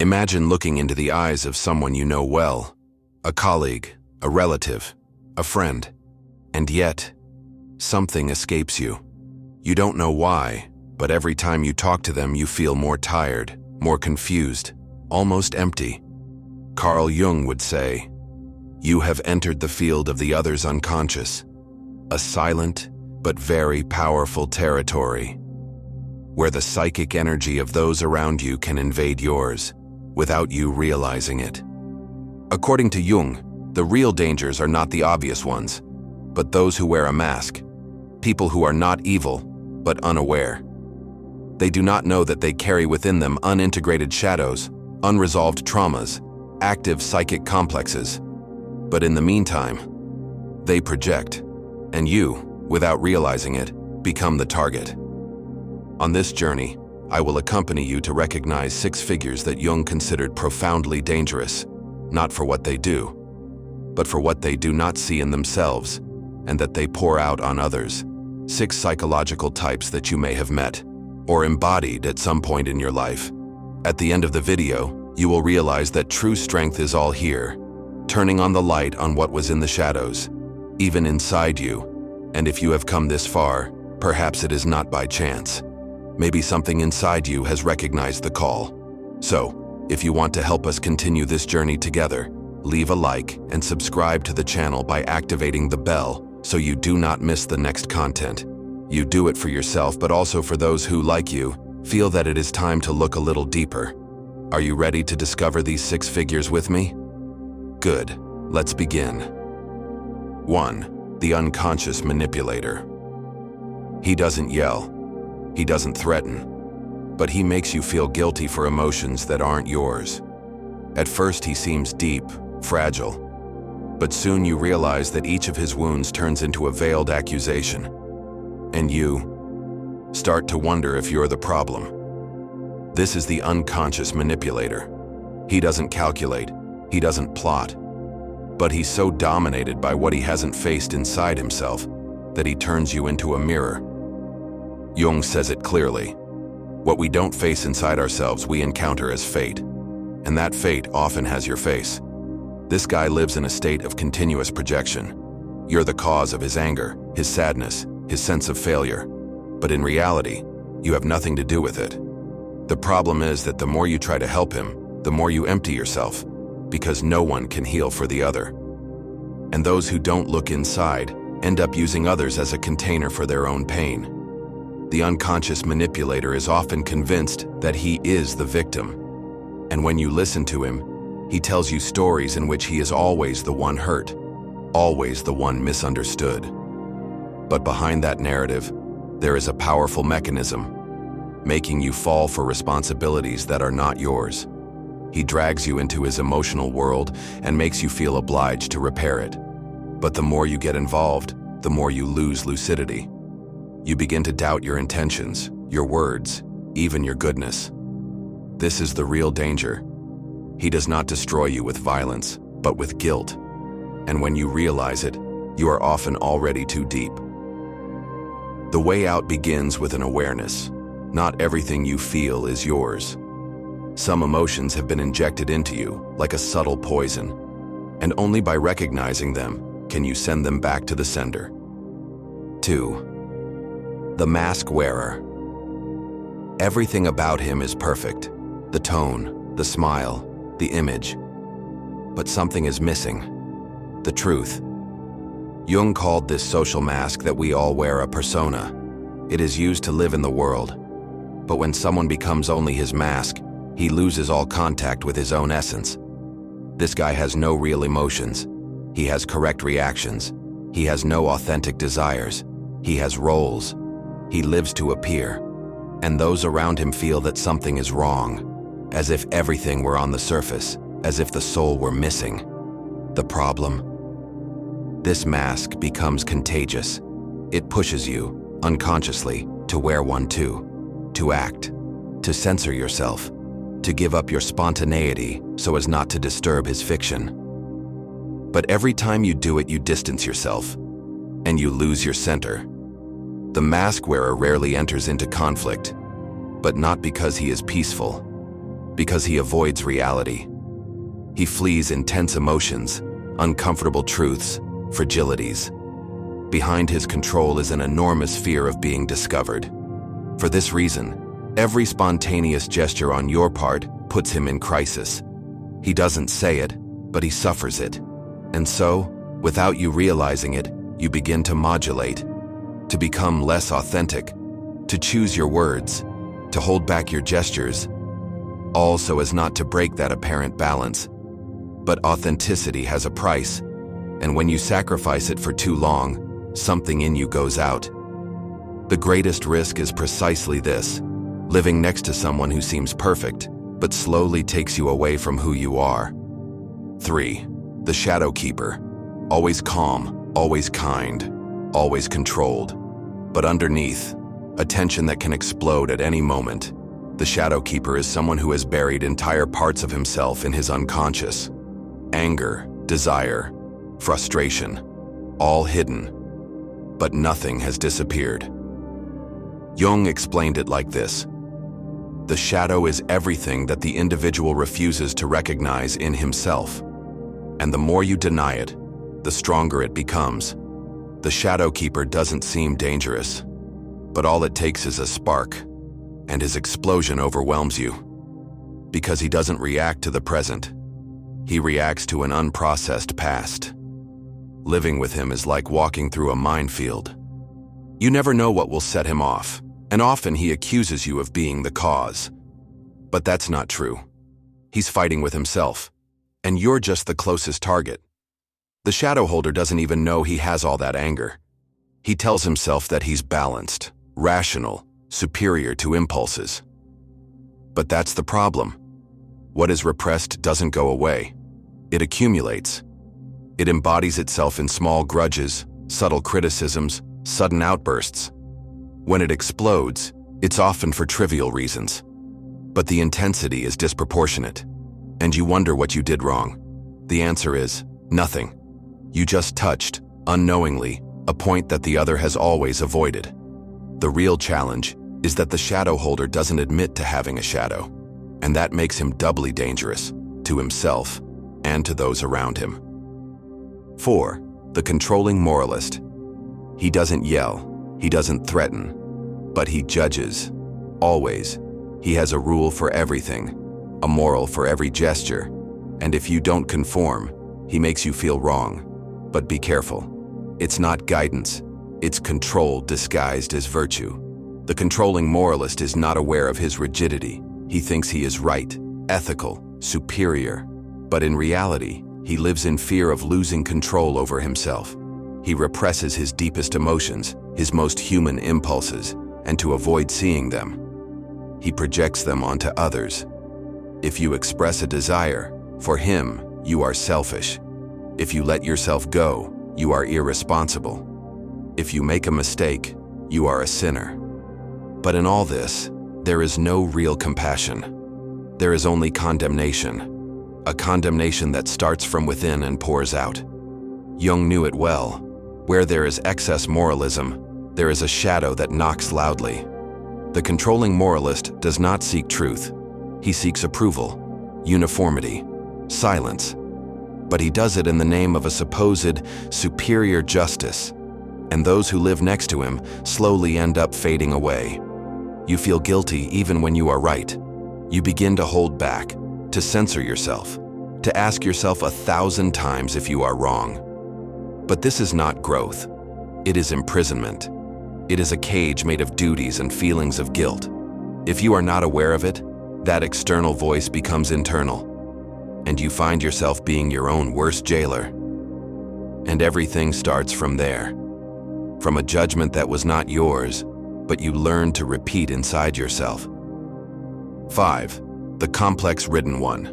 Imagine looking into the eyes of someone you know well, a colleague, a relative, a friend, and yet, something escapes you. You don't know why, but every time you talk to them you feel more tired, more confused, almost empty. Carl Jung would say, "You have entered the field of the other's unconscious, a silent but very powerful territory, where the psychic energy of those around you can invade yours, without you realizing it." According to Jung, the real dangers are not the obvious ones, but those who wear a mask, people who are not evil, but unaware. They do not know that they carry within them unintegrated shadows, unresolved traumas, active psychic complexes. But in the meantime, they project, and you, without realizing it, become the target. On this journey, I will accompany you to recognize 6 figures that Jung considered profoundly dangerous, not for what they do, but for what they do not see in themselves, and that they pour out on others. 6 psychological types that you may have met, or embodied at some point in your life. At the end of the video, you will realize that true strength is all here, turning on the light on what was in the shadows, even inside you. And if you have come this far, perhaps it is not by chance. Maybe something inside you has recognized the call. So, if you want to help us continue this journey together, leave a like and subscribe to the channel by activating the bell so you do not miss the next content. You do it for yourself, but also for those who, like you, feel that it is time to look a little deeper. Are you ready to discover these 6 figures with me? Good, let's begin. 1. The unconscious manipulator. He doesn't yell. He doesn't threaten. But he makes you feel guilty for emotions that aren't yours. At first he seems deep, fragile. But soon you realize that each of his wounds turns into a veiled accusation. And you start to wonder if you're the problem. This is the unconscious manipulator. He doesn't calculate, he doesn't plot, but he's so dominated by what he hasn't faced inside himself that he turns you into a mirror. Jung says it clearly. What we don't face inside ourselves we encounter as fate, and that fate often has your face. This guy lives in a state of continuous projection. You're the cause of his anger, his sadness, his sense of failure, but in reality, you have nothing to do with it. The problem is that the more you try to help him, the more you empty yourself, because no one can heal for the other. And those who don't look inside end up using others as a container for their own pain. The unconscious manipulator is often convinced that he is the victim. And when you listen to him, he tells you stories in which he is always the one hurt, always the one misunderstood. But behind that narrative, there is a powerful mechanism, making you fall for responsibilities that are not yours. He drags you into his emotional world and makes you feel obliged to repair it. But the more you get involved, the more you lose lucidity. You begin to doubt your intentions, your words, even your goodness. This is the real danger. He does not destroy you with violence, but with guilt. And when you realize it, you are often already too deep. The way out begins with an awareness. Not everything you feel is yours. Some emotions have been injected into you, like a subtle poison, and only by recognizing them can you send them back to the sender. 2. The mask wearer. Everything about him is perfect. The tone, the smile, the image. But something is missing. The truth. Jung called this social mask that we all wear a persona. It is used to live in the world. But when someone becomes only his mask, he loses all contact with his own essence. This guy has no real emotions. He has correct reactions. He has no authentic desires. He has roles. He lives to appear. And those around him feel that something is wrong, as if everything were on the surface, as if the soul were missing. The problem? This mask becomes contagious. It pushes you, unconsciously, to wear one too, to act, to censor yourself, to give up your spontaneity so as not to disturb his fiction. But every time you do it, you distance yourself, and you lose your center. The mask wearer rarely enters into conflict, but not because he is peaceful, Because he avoids reality. He flees intense emotions, uncomfortable truths, fragilities. Behind his control is an enormous fear of being discovered. For this reason, every spontaneous gesture on your part puts him in crisis. He doesn't say it, but he suffers it. And so, without you realizing it, you begin to modulate, to become less authentic, to choose your words, to hold back your gestures, all so as not to break that apparent balance. But authenticity has a price, and when you sacrifice it for too long, something in you goes out. The greatest risk is precisely this: living next to someone who seems perfect, but slowly takes you away from who you are. 3. The shadow keeper. Always calm, always kind, always controlled. But underneath, a tension that can explode at any moment. The shadow keeper is someone who has buried entire parts of himself in his unconscious. Anger, desire, frustration, all hidden. But nothing has disappeared. Jung explained it like this: the shadow is everything that the individual refuses to recognize in himself. And the more you deny it, the stronger it becomes. The shadow keeper doesn't seem dangerous, but all it takes is a spark, and his explosion overwhelms you. Because he doesn't react to the present, he reacts to an unprocessed past. Living with him is like walking through a minefield. You never know what will set him off, and often he accuses you of being the cause. But that's not true. He's fighting with himself, and you're just the closest target. The shadow holder doesn't even know he has all that anger. He tells himself that he's balanced, rational, superior to impulses. But that's the problem. What is repressed doesn't go away. It accumulates. It embodies itself in small grudges, subtle criticisms, sudden outbursts. When it explodes, it's often for trivial reasons. But the intensity is disproportionate, and you wonder what you did wrong. The answer is nothing. You just touched, unknowingly, a point that the other has always avoided. The real challenge is that the shadow holder doesn't admit to having a shadow, and that makes him doubly dangerous, to himself and to those around him. 4. The controlling moralist. He doesn't yell, he doesn't threaten, but he judges. Always. He has a rule for everything, a moral for every gesture, and if you don't conform, he makes you feel wrong. But be careful. It's not guidance, it's control disguised as virtue. The controlling moralist is not aware of his rigidity. He thinks he is right, ethical, superior. But in reality, he lives in fear of losing control over himself. He represses his deepest emotions, his most human impulses, and to avoid seeing them, he projects them onto others. If you express a desire, for him, you are selfish. If you let yourself go, you are irresponsible. If you make a mistake, you are a sinner. But in all this, there is no real compassion. There is only condemnation, a condemnation that starts from within and pours out. Jung knew it well. Where there is excess moralism, there is a shadow that knocks loudly. The controlling moralist does not seek truth. He seeks approval, uniformity, silence. But he does it in the name of a supposed superior justice. And those who live next to him slowly end up fading away. You feel guilty even when you are right. You begin to hold back, to censor yourself, to ask yourself 1,000 times if you are wrong. But this is not growth. It is imprisonment. It is a cage made of duties and feelings of guilt. If you are not aware of it, that external voice becomes internal, and you find yourself being your own worst jailer. And everything starts from there, from a judgment that was not yours, but you learned to repeat inside yourself. 5. The complex-ridden one.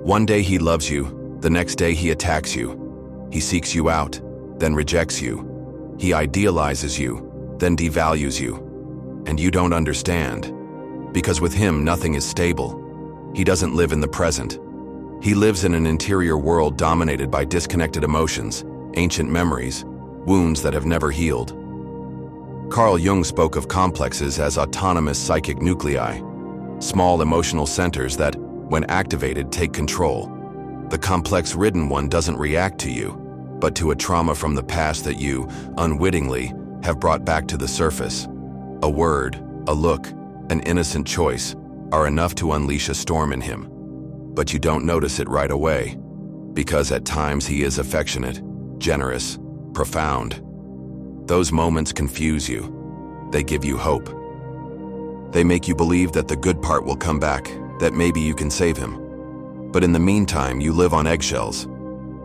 One day he loves you, the next day he attacks you. He seeks you out, then rejects you. He idealizes you, then devalues you. And you don't understand, because with him nothing is stable. He doesn't live in the present. He lives in an interior world dominated by disconnected emotions, ancient memories, wounds that have never healed. Carl Jung spoke of complexes as autonomous psychic nuclei. Small emotional centers that, when activated, take control. The complex ridden one doesn't react to you, but to a trauma from the past that you, unwittingly, have brought back to the surface. A word, a look, an innocent choice are enough to unleash a storm in him. But you don't notice it right away, because at times he is affectionate, generous, profound. Those moments confuse you. They give you hope. They make you believe that the good part will come back, that maybe you can save him. But in the meantime, you live on eggshells.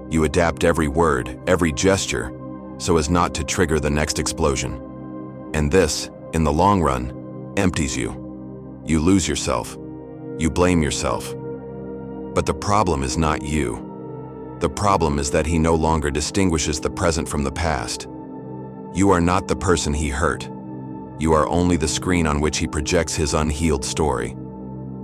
You adapt every word, every gesture, so as not to trigger the next explosion. And this, in the long run, empties you. You lose yourself. You blame yourself. But the problem is not you. The problem is that he no longer distinguishes the present from the past. You are not the person he hurt. You are only the screen on which he projects his unhealed story.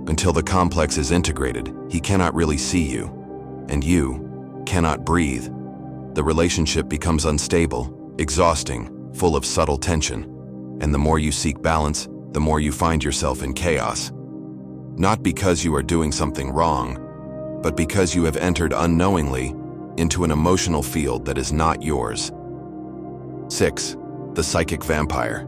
Until the complex is integrated, he cannot really see you, and you cannot breathe. The relationship becomes unstable, exhausting, full of subtle tension, and the more you seek balance, the more you find yourself in chaos. Not because you are doing something wrong, but because you have entered unknowingly into an emotional field that is not yours. 6. The psychic vampire.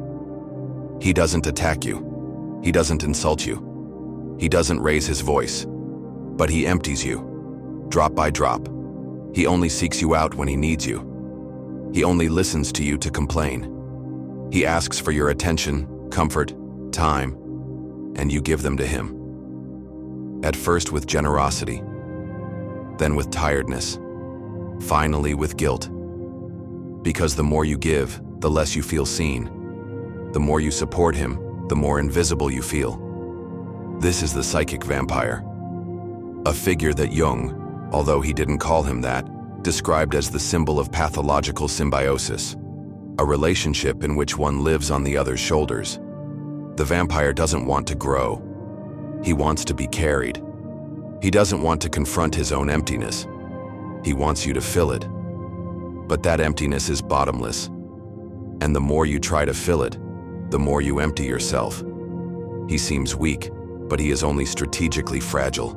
He doesn't attack you. He doesn't insult you. He doesn't raise his voice. But he empties you, drop by drop. He only seeks you out when he needs you. He only listens to you to complain. He asks for your attention, comfort, time, and you give them to him. At first with generosity, then with tiredness, finally with guilt. Because the more you give, the less you feel seen. The more you support him, the more invisible you feel. This is the psychic vampire. A figure that Jung, although he didn't call him that, described as the symbol of pathological symbiosis, a relationship in which one lives on the other's shoulders. The vampire doesn't want to grow. He wants to be carried. He doesn't want to confront his own emptiness. He wants you to fill it. But that emptiness is bottomless. And the more you try to fill it, the more you empty yourself. He seems weak, but he is only strategically fragile.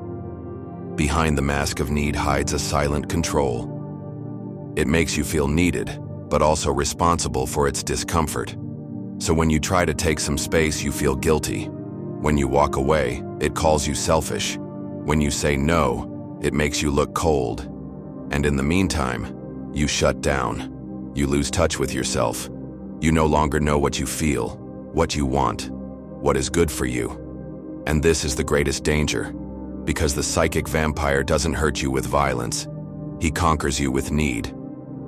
Behind the mask of need hides a silent control. It makes you feel needed, but also responsible for its discomfort. So when you try to take some space, you feel guilty. When you walk away, it calls you selfish. When you say no, it makes you look cold. And in the meantime, you shut down. You lose touch with yourself. You no longer know what you feel, what you want, what is good for you. And this is the greatest danger, because the psychic vampire doesn't hurt you with violence. He conquers you with need.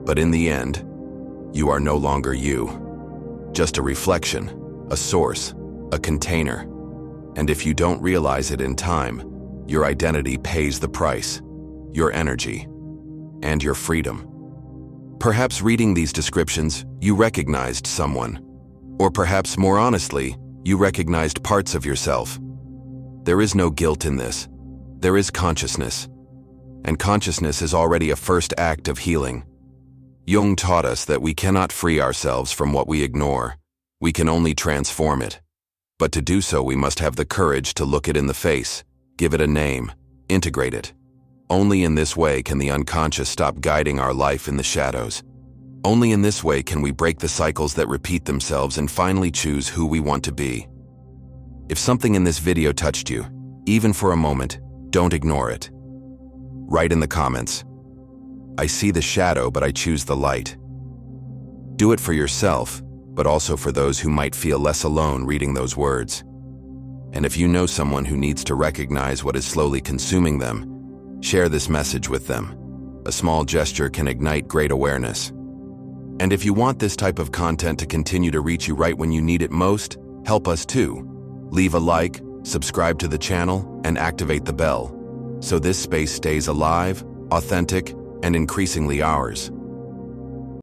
But in the end, you are no longer you. Just a reflection, a source, a container. And if you don't realize it in time, your identity pays the price, your energy, and your freedom. Perhaps reading these descriptions, you recognized someone. Or perhaps more honestly, you recognized parts of yourself. There is no guilt in this. There is consciousness. And consciousness is already a first act of healing. Jung taught us that we cannot free ourselves from what we ignore. We can only transform it. But to do so, we must have the courage to look it in the face, give it a name, integrate it. Only in this way can the unconscious stop guiding our life in the shadows. Only in this way can we break the cycles that repeat themselves and finally choose who we want to be. If something in this video touched you, even for a moment, don't ignore it. Write in the comments, "I see the shadow, but I choose the light." Do it for yourself, but also for those who might feel less alone reading those words. And if you know someone who needs to recognize what is slowly consuming them, share this message with them. A small gesture can ignite great awareness. And if you want this type of content to continue to reach you right when you need it most, help us too. Leave a like, subscribe to the channel, and activate the bell, so this space stays alive, authentic, and increasingly ours.